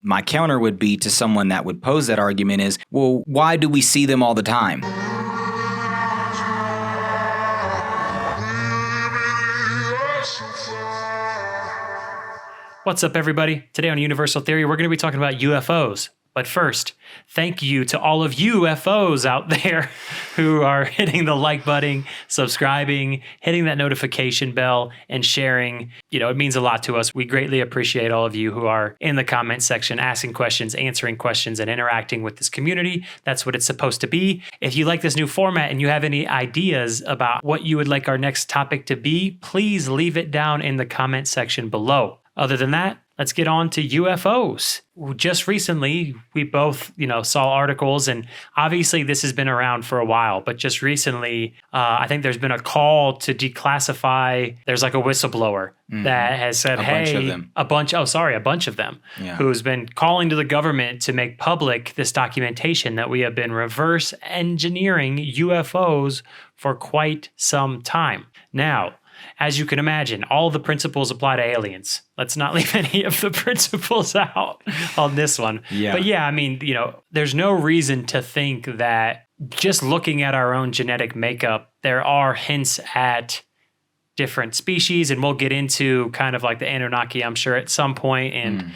My counter would be to someone that would pose that argument is, well, why do we see them all the time? What's up, everybody? Today on Universal Theory, we're going to be talking about UFOs. But first, thank you to all of you UFOs out there who are hitting the like button, subscribing, hitting that notification bell, and sharing. You know, it means a lot to us. We greatly appreciate all of you who are in the comment section, asking questions, answering questions, and interacting with this community. That's what it's supposed to be. If you like this new format and you have any ideas about what you would like our next topic to be, please leave it down in the comment section below. Other than that, let's get on to UFOs. Just recently, we both, saw articles, and obviously this has been around for a while, but just recently, I think there's been a call to declassify. There's like a whistleblower that has said, a bunch of them, who's been calling to the government to make public this documentation that we have been reverse engineering UFOs for quite some time. Now, as you can imagine, all the principles apply to aliens. Let's not leave any of the principles out on this one. Yeah. But yeah, I mean, there's no reason to think that just looking at our own genetic makeup, there are hints at different species, and we'll get into kind of like the Anunnaki, I'm sure, at some point, and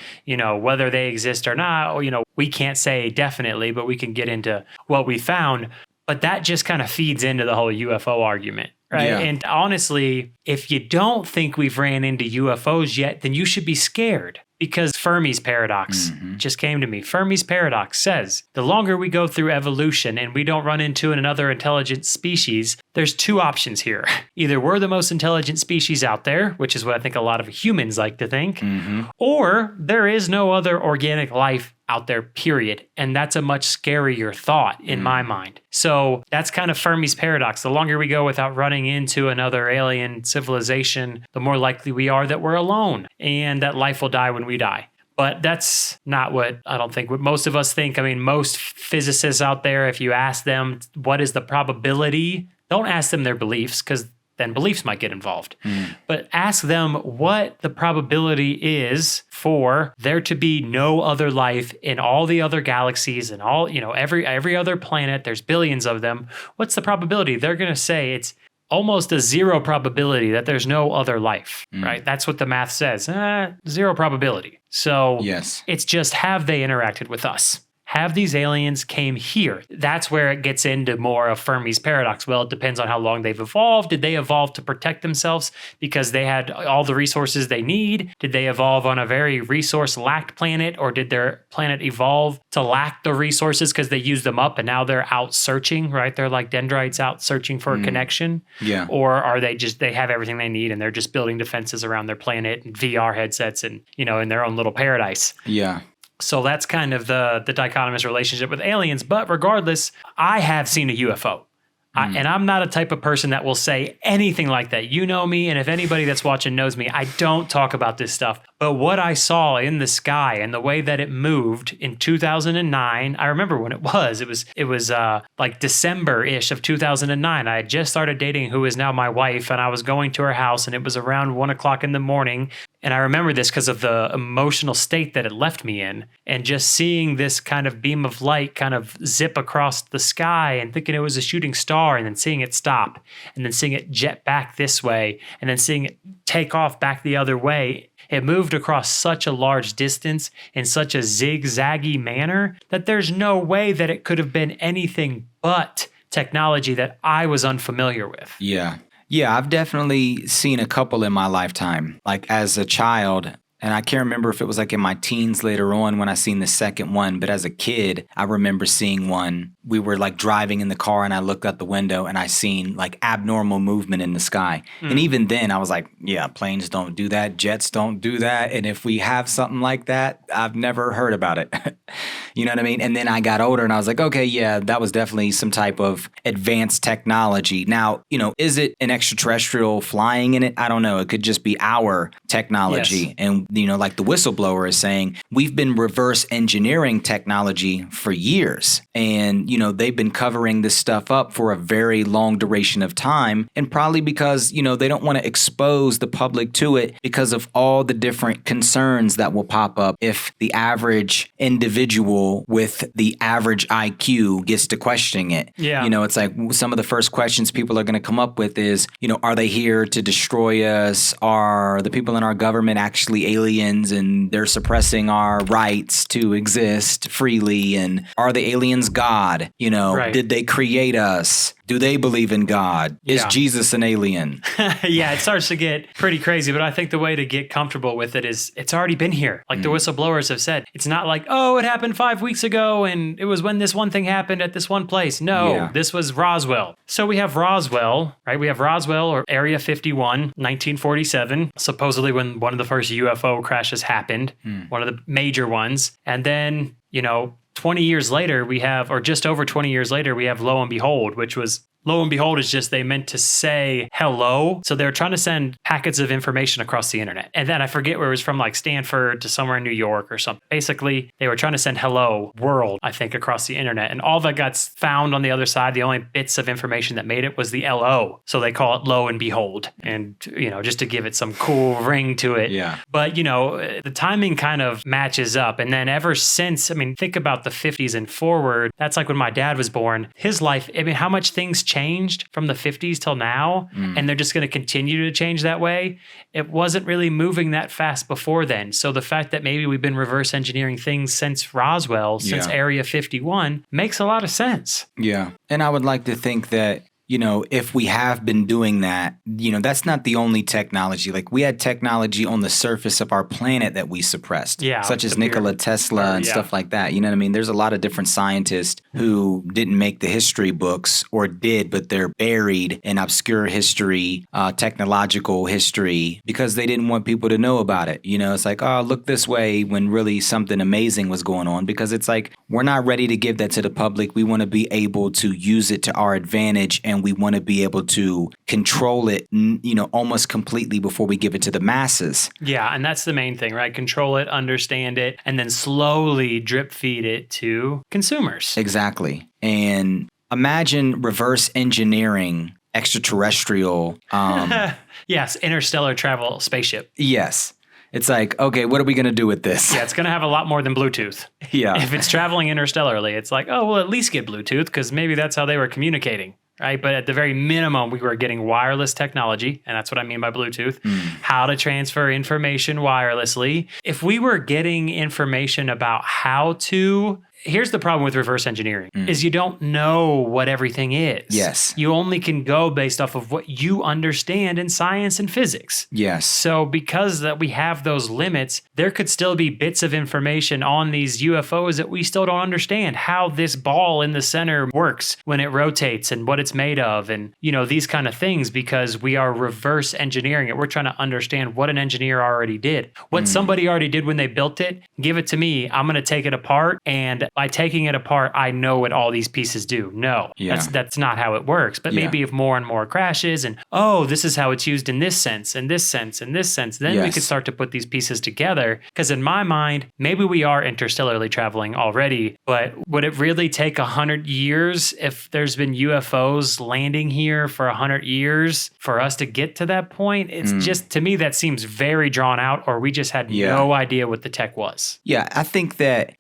whether they exist or not, we can't say definitely, but we can get into what we found. But that just kind of feeds into the whole UFO argument. Right. Yeah. And honestly, if you don't think we've ran into UFOs yet, then you should be scared, because Fermi's paradox just came to me. Fermi's paradox says the longer we go through evolution and we don't run into another intelligent species, there's two options here. Either we're the most intelligent species out there, which is what I think a lot of humans like to think, or there is no other organic life out there, period. And that's a much scarier thought in my mind. So that's kind of Fermi's paradox. The longer we go without running into another alien civilization, the more likely we are that we're alone and that life will die when we die. But that's not what most of us think. I mean, most physicists out there, if you ask them what is the probability, don't ask them their beliefs, because then beliefs might get involved. But ask them what the probability is for there to be no other life in all the other galaxies and all, every other planet. There's billions of them. What's the probability? They're going to say it's almost a zero probability that there's no other life, right? That's what the math says. Zero probability. So it's just, have they interacted with us? Have these aliens came here? That's where it gets into more of Fermi's paradox. Well, it depends on how long they've evolved. Did they evolve to protect themselves because they had all the resources they need? Did they evolve on a very resource-lacked planet, or did their planet evolve to lack the resources because they used them up and now they're out searching, right? They're like dendrites out searching for a connection. Yeah. Or are they have everything they need and they're just building defenses around their planet and VR headsets and, in their own little paradise? Yeah. So that's kind of the dichotomous relationship with aliens. But regardless, I have seen a UFO. And I'm not a type of person that will say anything like that. You know me, and if anybody that's watching knows me, I don't talk about this stuff. But what I saw in the sky and the way that it moved in 2009, I remember when it was. It was like December-ish of 2009. I had just started dating who is now my wife, and I was going to her house, and it was around 1 o'clock in the morning. And I remember this because of the emotional state that it left me in, and just seeing this kind of beam of light kind of zip across the sky and thinking it was a shooting star, and then seeing it stop, and then seeing it jet back this way, and then seeing it take off back the other way. It moved across such a large distance in such a zigzaggy manner that there's no way that it could have been anything but technology that I was unfamiliar with. Yeah. Yeah, I've definitely seen a couple in my lifetime. Like as a child, And I can't remember if it was like in my teens later on when I seen the second one, but as a kid, I remember seeing one. We were like driving in the car and I looked out the window and I seen like abnormal movement in the sky. And even then I was like, yeah, planes don't do that. Jets don't do that. And if we have something like that, I've never heard about it. You know what I mean? And then I got older and I was like, okay, yeah, that was definitely some type of advanced technology. Now, is it an extraterrestrial flying in it? I don't know. It could just be our technology. Yes. And, like the whistleblower is saying, we've been reverse engineering technology for years. And, they've been covering this stuff up for a very long duration of time. And probably because, they don't want to expose the public to it because of all the different concerns that will pop up if the average individual with the average IQ gets to questioning it. Yeah. It's like some of the first questions people are going to come up with is, are they here to destroy us? Are the people in our government actually aliens and they're suppressing our rights to exist freely? And are the aliens God? Right. Did they create us? Do they believe in God? Is Yeah. Jesus an alien? Yeah, it starts to get pretty crazy, but I think the way to get comfortable with it is it's already been here. Like the whistleblowers have said, it's not like, oh, it happened 5 weeks ago and it was when this one thing happened at this one place. No, This was Roswell. So we have Roswell, right? We have Roswell or Area 51, 1947, supposedly when one of the first UFO crashes happened, one of the major ones. And then, 20 years later, we have, or just over 20 years later, we have Lo and Behold, which was, Lo and Behold is just they meant to say hello. So they were trying to send packets of information across the internet. And then I forget where it was from, like Stanford to somewhere in New York or something. Basically, they were trying to send hello world, I think, across the internet. And all that got found on the other side, the only bits of information that made it was the LO. So they call it Lo and Behold. And, just to give it some cool ring to it. Yeah. But, the timing kind of matches up. And then ever since, think about the 50s and forward. That's like when my dad was born. His life, how much things changed from the 50s till now, and they're just going to continue to change that way. It wasn't really moving that fast before then. So the fact that maybe we've been reverse engineering things since Roswell, since Area 51, makes a lot of sense. Yeah. And I would like to think that, if we have been doing that, that's not the only technology. Like we had technology on the surface of our planet that we suppressed, such as Nikola Tesla and stuff like that. You know what I mean? There's a lot of different scientists who didn't make the history books or did, but they're buried in obscure history, technological history, because they didn't want people to know about it. It's like, oh, look this way when really something amazing was going on, because it's like, we're not ready to give that to the public. We want to be able to use it to our advantage, and we want to be able to control it, almost completely before we give it to the masses. Yeah, and that's the main thing, right? Control it, understand it, and then slowly drip feed it to consumers. Exactly. And imagine reverse engineering extraterrestrial. Yes, interstellar travel spaceship. Yes. It's like, okay, what are we going to do with this? Yeah, it's going to have a lot more than Bluetooth. Yeah. If it's traveling interstellarly, it's like, oh, we'll at least get Bluetooth because maybe that's how they were communicating. Right. But at the very minimum, we were getting wireless technology. And that's what I mean by Bluetooth, how to transfer information wirelessly. If we were getting information about how to, here's the problem with reverse engineering is you don't know what everything is. Yes. You only can go based off of what you understand in science and physics. Yes. So because that we have those limits, there could still be bits of information on these UFOs that we still don't understand. How this ball in the center works when it rotates and what it's made of and, these kind of things, because we are reverse engineering it. We're trying to understand what an engineer already did. What somebody already did when they built it, give it to me. I'm going to take it apart, and by taking it apart, I know what all these pieces do. No, that's not how it works. But maybe if more and more crashes and, oh, this is how it's used in this sense, and this sense, and this sense, then we could start to put these pieces together. Because in my mind, maybe we are interstellarly traveling already, but would it really take 100 years if there's been UFOs landing here for 100 years for us to get to that point? It's just, to me, that seems very drawn out, or we just had no idea what the tech was. Yeah, I think that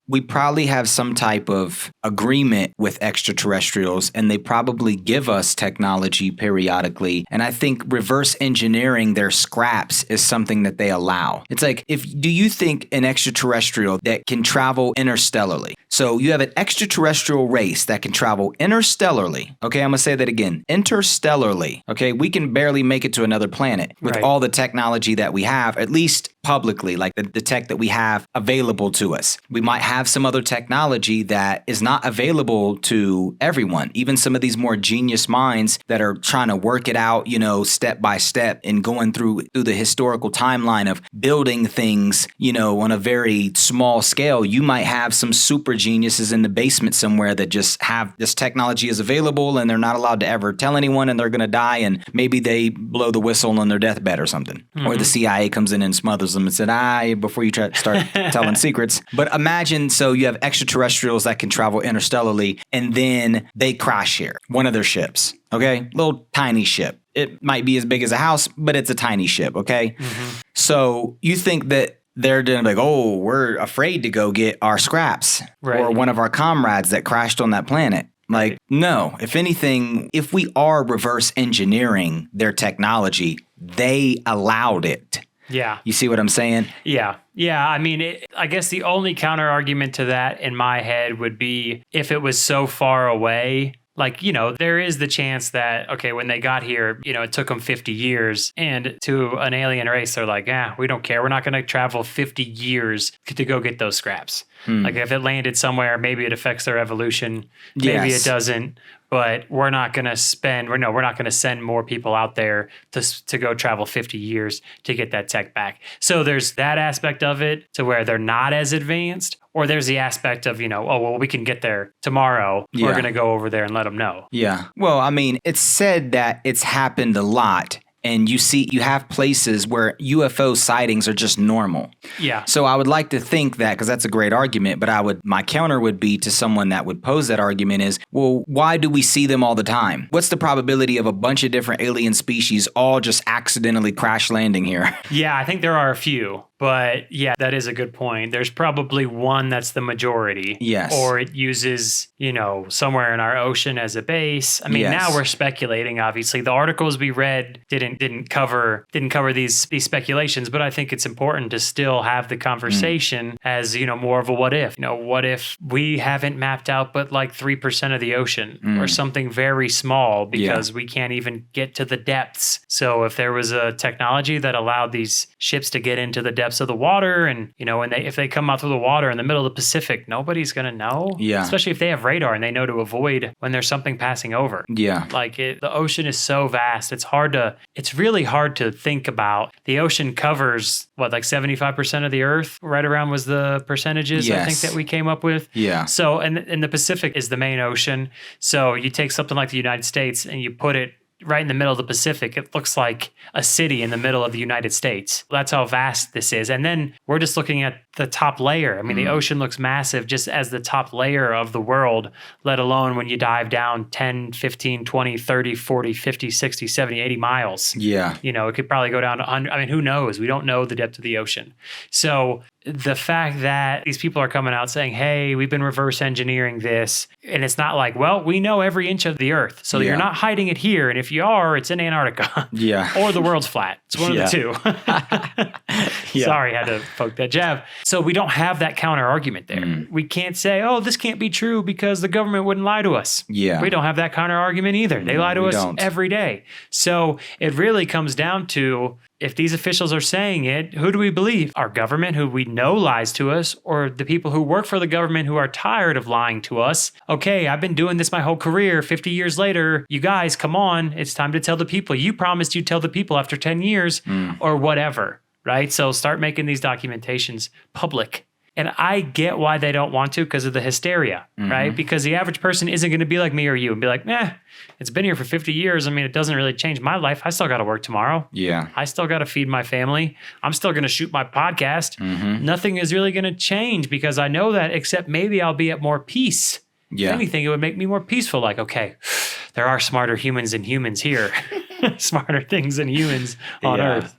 we probably have some type of agreement with extraterrestrials, and they probably give us technology periodically. And I think reverse engineering their scraps is something that they allow. It's like, do you think an extraterrestrial that can travel interstellarly? So you have an extraterrestrial race that can travel interstellarly. Okay, I'm going to say that again. Interstellarly. Okay, we can barely make it to another planet with all the technology that we have, at least publicly, like the tech that we have available to us. We might have some other technology that is not available to everyone. Even some of these more genius minds that are trying to work it out, step by step and going through the historical timeline of building things, on a very small scale. You might have some super geniuses in the basement somewhere that just have this technology is available and they're not allowed to ever tell anyone and they're going to die, and maybe they blow the whistle on their deathbed or something. Mm-hmm. Or the CIA comes in and smothers them and said, before you start telling secrets. But imagine, so you have extraterrestrials that can travel interstellarly and then they crash here, one of their ships. Okay, little tiny ship. It might be as big as a house, but it's a tiny ship. Okay, So you think that they're doing like, oh, we're afraid to go get our scraps or one of our comrades that crashed on that planet. Like, no, if anything, if we are reverse engineering their technology, they allowed it. Yeah. You see what I'm saying? Yeah. Yeah. I mean, I guess the only counter argument to that in my head would be if it was so far away. Like, there is the chance that, okay, when they got here, it took them 50 years. And to an alien race, they're like, we don't care. We're not going to travel 50 years to go get those scraps. Like if it landed somewhere, maybe it affects their evolution. Maybe it doesn't. But we're not going to we're not going to send more people out there to go travel 50 years to get that tech back. So there's that aspect of it to where they're not as advanced. Or there's the aspect of, we can get there tomorrow. Yeah. We're going to go over there and let them know. Yeah. Well, I mean, it's said that it's happened a lot. And you have places where UFO sightings are just normal. Yeah. So I would like to think that, because that's a great argument, but my counter would be to someone that would pose that argument is, well, why do we see them all the time? What's the probability of a bunch of different alien species all just accidentally crash landing here? Yeah, I think there are a few. But yeah, that is a good point. There's probably one that's the majority. Yes. Or it uses, somewhere in our ocean as a base. I mean, now we're speculating, obviously. The articles we read didn't cover these speculations, but I think it's important to still have the conversation as, more of a what if. What if we haven't mapped out but like 3% of the ocean or something very small because we can't even get to the depths. So if there was a technology that allowed these ships to get into the depths of the water, and if they come out through the water in the middle of the Pacific, nobody's gonna know. Yeah. Especially if they have radar and they know to avoid when there's something passing over. Yeah. Like the ocean is so vast. It's really hard to think about. The ocean covers like 75% of the Earth. Right around was the percentages I think that we came up with. Yeah. So and the Pacific is the main ocean. So you take something like the United States and you put it right in the middle of the Pacific. It looks like a city in the middle of the United States. That's how vast this is. And then we're just looking at the top layer. I mean, the ocean looks massive just as the top layer of the world, let alone when you dive down 10, 15, 20, 30, 40, 50, 60, 70, 80 miles. Yeah. It could probably go down to 100. I mean, who knows? We don't know the depth of the ocean. So the fact that these people are coming out saying, hey, we've been reverse engineering this, and it's not like, well, we know every inch of the Earth, so you're not hiding it here, and if you are, it's in Antarctica. Yeah. Or the world's flat. It's one of the two. Sorry, I had to poke that jab. So we don't have that counter argument there. We can't say, oh, this can't be true because the government wouldn't lie to us. Yeah. We don't have that counter argument either. They lie to us every day. So it really comes down to, if these officials are saying it, who do we believe? Our government, who we know lies to us, or the people who work for the government who are tired of lying to us? Okay, I've been doing this my whole career. 50 years later, you guys, come on. It's time to tell the people. You promised you'd tell the people after 10 years or whatever, right? So start making these documentations public. And I get why they don't want to, because of the hysteria, right? Because the average person isn't going to be like me or you and be like, it's been here for 50 years. I mean, it doesn't really change my life. I still got to work tomorrow. Yeah. I still got to feed my family. I'm still going to shoot my podcast. Nothing is really going to change because I know that, except maybe I'll be at more peace. Yeah. If anything, it would make me more peaceful. Like, okay, there are smarter humans than humans here. Smarter things than humans on Earth.